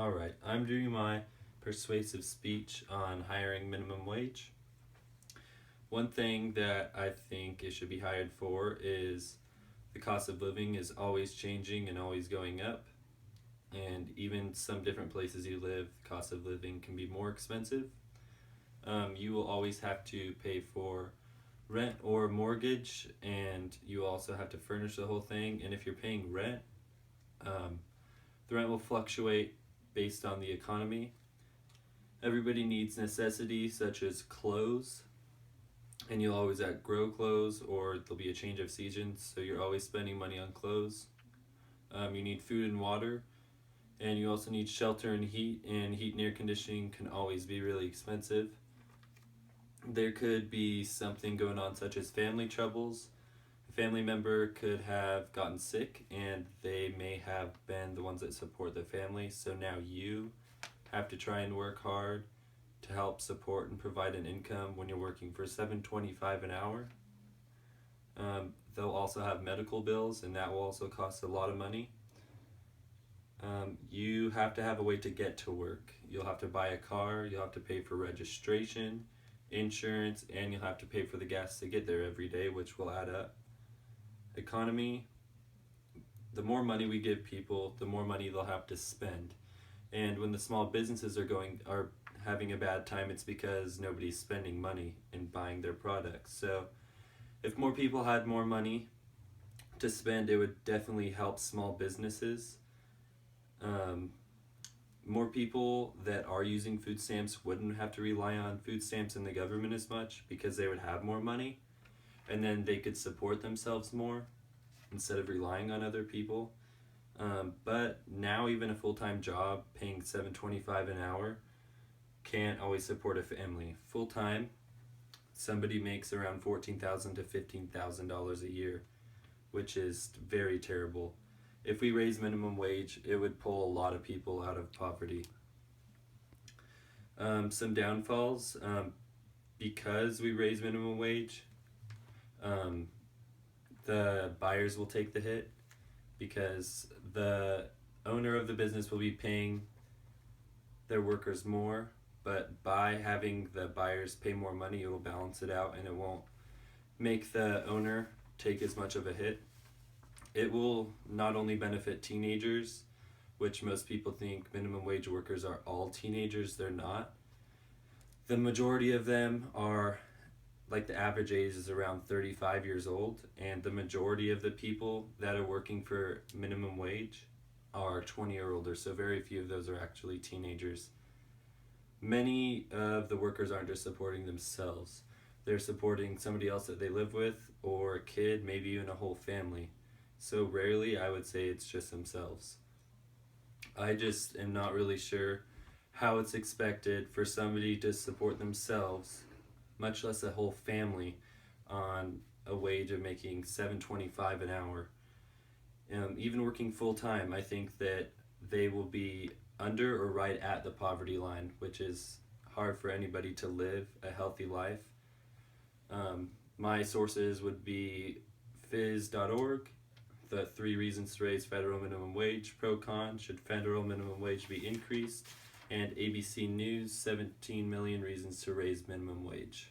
Alright, I'm doing my persuasive speech on hiring minimum wage. One thing that I think it should be hired for is the cost of living is always changing and always going up. And even some different places you live, the cost of living can be more expensive. You will always have to pay for rent or mortgage, and you also have to furnish the whole thing. And if you're paying rent, the rent will fluctuate based on the economy. Everybody needs necessities such as clothes, and you'll always outgrow clothes, or there'll be a change of seasons, so you're always spending money on clothes. You need food and water, and you also need shelter and heat and air conditioning can always be really expensive. There could be something going on such as family troubles. A family member could have gotten sick and they may have been the ones that support the family, so now you have to try and work hard to help support and provide an income when you're working for $7.25 an hour. They'll also have medical bills, and that will also cost a lot of money. You have to have a way to get to work. You'll have to buy a car, you'll have to pay for registration, insurance, and you'll have to pay for the gas to get there every day, which will add up. Economy, the more money we give people, the more money they'll have to spend. And when the small businesses are having a bad time, it's because nobody's spending money in buying their products. So if more people had more money to spend, it would definitely help small businesses. More people that are using food stamps wouldn't have to rely on food stamps and the government as much because they would have more money, and then they could support themselves more instead of relying on other people. But now even a full-time job paying $7.25 an hour can't always support a family. Full-time, somebody makes around $14,000 to $15,000 a year, which is very terrible. If we raise minimum wage, it would pull a lot of people out of poverty. Some downfalls, because we raise minimum wage, the buyers will take the hit because the owner of the business will be paying their workers more, but by having the buyers pay more money, it will balance it out and it won't make the owner take as much of a hit. It will not only benefit teenagers, which most people think minimum wage workers are all teenagers. They're not. The majority of them are, like the average age is around 35 years old, and the majority of the people that are working for minimum wage are 20 or older, so very few of those are actually teenagers. Many of the workers aren't just supporting themselves. They're supporting somebody else that they live with, or a kid, maybe even a whole family. So rarely I would say it's just themselves. I just am not really sure how it's expected for somebody to support themselves, much less a whole family, on a wage of making $7.25 an hour. Even working full-time, I think that they will be under or right at the poverty line, which is hard for anybody to live a healthy life. My sources would be phys.org, the 3 reasons to raise federal minimum wage, pro-con, should federal minimum wage be increased, and ABC News, 17 million reasons to raise minimum wage.